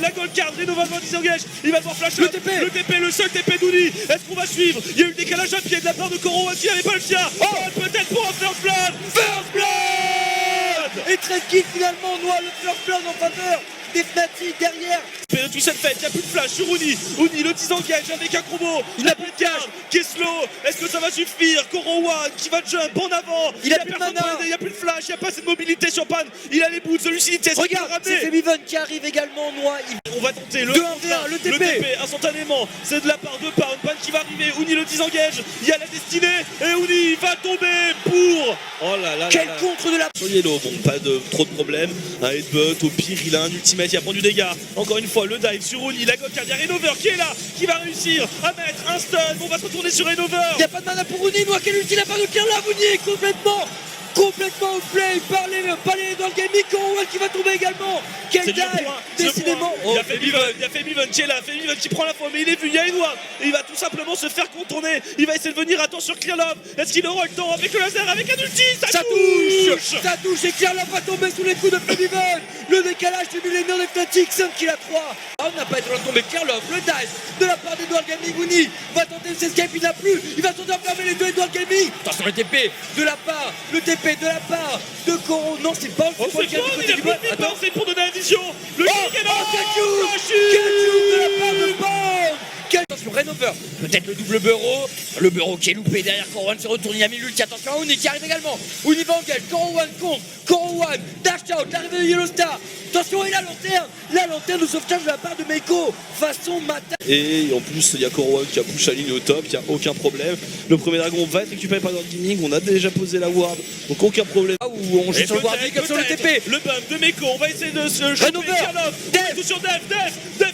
la gold card, Renova devant disengage, il va devoir flash le up, TP, le seul TP d'Uni. Est-ce qu'on va suivre? Il y a eu le décalage à pied de la part de Koro qui n'avait pas le sien. Oh, peut-être pour un first blood. First blood. Et très kill finalement, Noah, le first blood en faveur des Fnatic derrière. Mais tout ça fait, il n'y a plus de flash sur Uni. Uni le disengage avec un combo. Il n'a plus de cash. Qui est slow. Est-ce que ça va suffire? Koro qui va jump en avant. Il a plus de mana. Il n'y a plus de flash. Il n'y a pas cette mobilité sur Pan. Il a les boots de lucidité. Regarde, c'est Febiven qui arrive également, Noah. On va tenter le 2-1-1, le TP instantanément. C'est de la part de Pan. Pan qui va arriver. Uni le disengage. Il y a la destinée. Et Uni va tomber pour. Oh là là. Quel contre de la. Sur Yellow, bon, pas de trop de problèmes. Un headbutt, au pire, il a un ultimate, il a pris du dégât. Encore une fois, le dive sur Uni, la gold card, il y a Renover qui est là, qui va réussir à mettre un stun. On va se retourner sur Renover. Il n'y a pas de mana pour Uni, Noah, quel ulti, il n'a pas de kill là, Uni est complètement outplay par les Edward Gaming. Koro qui va tomber également. Quel dive, décidément. Il y a Febiven qui est là, Febiven qui prend la fois, mais il est vu, il y a Edward. Et il va tout simplement se faire contourner. Il va essayer de venir, attends sur Clearlove. Est-ce qu'il aura le temps avec le laser, avec un ulti? Ça touche et Clearlove va tomber sous les coups de Febiven. Le décalage du millénaire de Fnatic, 5 kill à 3. On n'a pas été loin de tomber. Clearlove, le dive de la part d'Edward Gaming. Uni va tenter de s'escape, il n'a plus. Il va tenter d'enfermer les deux Edward Gaming. Attention le TP de la part, le TP de la part de Koro. Non, c'est pas le c'est pour donner la vision. Le kick est là. Quel de la part de Bond. Attention, Renover, peut-être le double Burrow qui est loupé derrière Koro se retourne, il a mis l'ulti, attention à Uni qui arrive également, Uni va engage, Koro contre, dash out, l'arrivée de Yellow Star, attention et la lanterne de sauvetage de la part de Meiko, façon matin. Et en plus il y a Koro qui a push la ligne au top, il n'y a aucun problème, le premier dragon va être récupéré par Edward Gaming, on a déjà posé la ward, donc aucun problème. Où on joue sur le warding comme sur le TP. Le bump de Meiko, on va essayer de se choper Dev sur Dev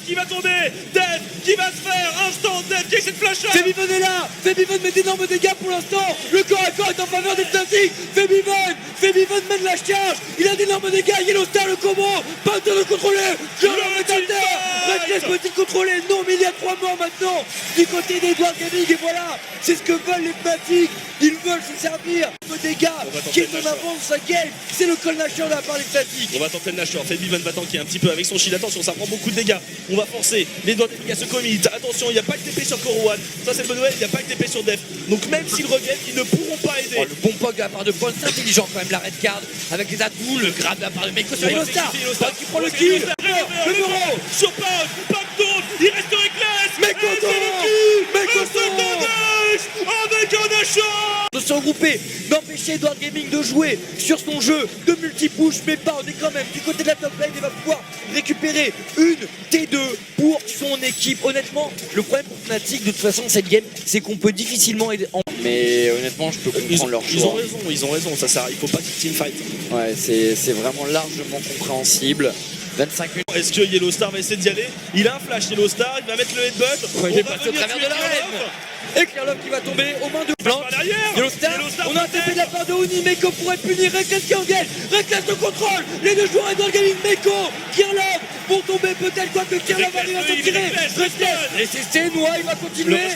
qui va tomber, Dev qui va se faire instant, Dev qui essaie de flash up. Febiven est là, Febiven met d'énormes dégâts pour l'instant, le corps à corps est en faveur des Fnatic. Febiven mène la charge, il a d'énormes dégâts, Yellow Star le combo, pas de le contrôler, Clearlove est à terre, Redcliffe peut-il contrôler? Non, mais il y a 3 morts maintenant du côté d'Edward Gaming et voilà, c'est ce que veulent les Fnatic, ils veulent se servir de dégâts qui est en avance sa game, c'est le call Nashor de la part des Fnatic. On va tenter le Nashor, Febiven va tanker un petit peu avec son shield, attention ça prend beaucoup de dégâts, on va forcer les doigts des dégâts se commit, attention il n'y a pas de TP sur Koro, ça c'est le bon nouvelle, il n'y a pas de TP sur Def, donc même s'ils reviennent ils ne pourront pas aider. Le bon poke de la part de Paul, c'est intelligent quand même la red card avec les atouts, le grab de la part de Meiko sur Yellow Star qui prend le kill, le bureau sur Pound, pas de tour, il reste Reckless, Meiko avec un Nashor de se regrouper, d'empêcher Edward Gaming de jouer sur son jeu de multi-push, mais pas, on est quand même du côté de la top lane et va pouvoir récupérer une T2 pour son équipe. Honnêtement, le problème pour Fnatic de toute façon de cette game, c'est qu'on peut difficilement aider. Mais honnêtement, je peux comprendre leur choix. Ils ont raison, ça sert, il faut pas qu'ils teamfight. Ouais, c'est vraiment largement compréhensible. 25 minutes. Est-ce que Yellow Star va essayer d'y aller? Il a un flash Yellow Star, il va mettre le headbutt. Il est passé au travers de l'arène. Et Clearlove qui va tomber aux mains de Blanc. Yellow Star, on a un TP de la part de Uni, Meiko pourrait être puni, Reckless qui engage, Reckless de contrôle, les deux joueurs Edward Gaming, Meiko, Clearlove vont tomber peut-être, quoi que Clearlove arrive à s'en tirer, Reckless, et c'est Noah, il va continuer,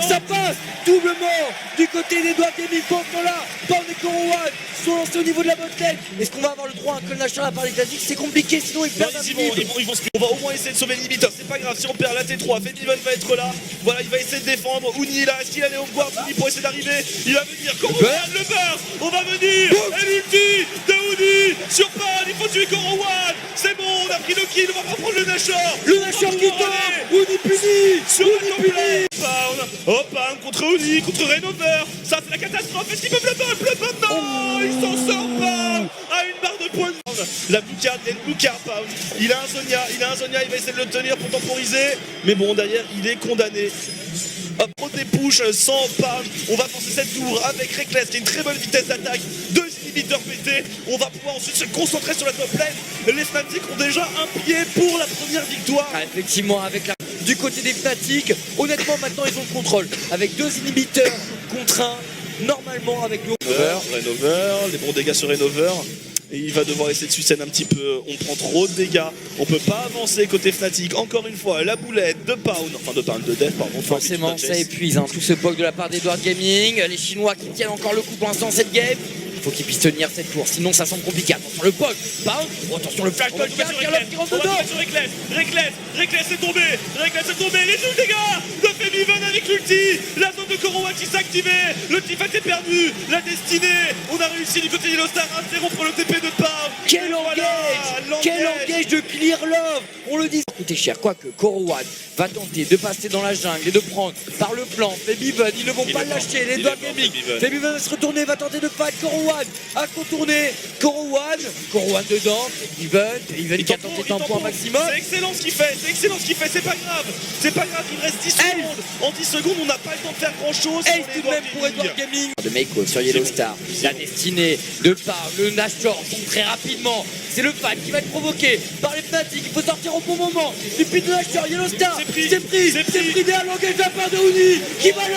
ça passe, double mort du côté d'Edward Gaming, contre là, Pawn et Koro sont lancés au niveau de la botlane. Est-ce qu'on va avoir le droit à un call national à part les classiques? C'est compliqué, sinon ils perdent un mid. On va au moins essayer de sauver l'inhibiteur, c'est pas grave si on perd la T3, Febiven va être là, voilà il va essayer de défendre, Uni est là, est-ce qu'il a les Hogwarts Uni pour essayer d'arriver, il va venir, Koro le burst, on va venir, et l'ulti de Uni sur Pan, il faut tuer Koro, c'est bon, on a pris le kill, on va prendre le Nashor, qui tombe, Uni puni, sur la top lane. Hop, contre Uni, contre Renover, ça c'est la catastrophe, est-ce qu'ils peuvent le bump? Non, il s'en sort pas, à une barre de points. La blue card, il y a une blue card, Pound. Il a un Zonia, il va essayer de le tenir pour temporiser, mais bon, derrière, il est condamné. Hop, pro des push sans Pound. On va forcer cette tour avec Reckless qui a une très bonne vitesse d'attaque. 2 inhibiteurs pétés. On va pouvoir ensuite se concentrer sur la top lane. Les Fnatic ont déjà un pied pour la première victoire. Effectivement, avec la... du côté des Fnatic, honnêtement, maintenant ils ont le contrôle. Avec 2 inhibiteurs contre 1, normalement avec le Renover, les bons dégâts sur Renover. Et il va devoir essayer de succède un petit peu. On prend trop de dégâts. On peut pas avancer côté Fnatic. Encore une fois, la boulette de Pound. Enfin de Dev, pardon. Forcément, ça épuise. Tout ce poke de la part d'Edward Gaming. Les Chinois qui tiennent encore le coup pour l'instant cette game. faut qu'il puisse tenir cette course, sinon ça semble compliqué. Attention le poke, Pound, oh, attention le flash On va touch, tomber sur Kirloff qui rentre dedans. Reckless est tombé, les ults les gars, le Femiven avec l'ulti, la zone de Korowan qui s'est activée, le Tifac est perdu, la destinée, on a réussi du côté d'Yellowstar à interrompre le TP de Pound. Quel engage de Clear Love, on le dit. Ça va coûter cher, quoique Korowan va tenter de passer dans la jungle et de prendre par le flanc Femiven, ils ne vont pas lâcher, les doigts gaming. Femiven va se retourner, va tenter de fight Korowan, à contourner Korowan dedans, Femiven qui a tenté un point maximum. C'est excellent ce qu'il fait, c'est pas grave, il reste 10 secondes, en 10 secondes on n'a pas le temps de faire grand chose. Ace tout de même pour Edward Gaming. De Meiko sur Yellowstar, la destinée de par le Nashor tombe très rapidement. C'est le fight qui va être provoqué par les Fnatic. Il faut sortir au bon moment. Du pit de Nashor, Yellowstar, c'est pris derrière l'engage de la part de Uni qui va le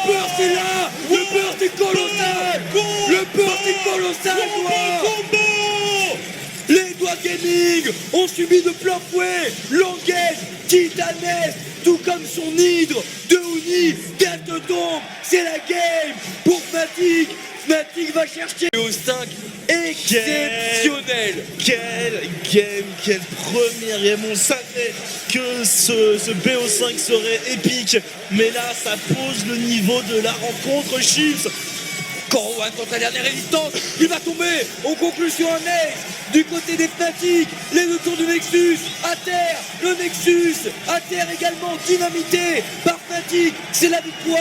beurre c'est là, le beurre c'est colossal, Les doigts gaming ont subi de plein fouet l'engage titanesque, tout comme son hydre de Uni, Death Tomb, c'est la game pour Fnatic. Fnatic va chercher au 5 exceptionnel. Quelle game, quelle première game. On savait que ce BO5 serait épique, mais là ça pose le niveau de la rencontre. Chips Korowan tente la dernière résistance, il va tomber, on conclut sur un ace du côté des Fnatic, les deux tours du Nexus à terre, le Nexus à terre également dynamité par Fnatic, c'est la victoire.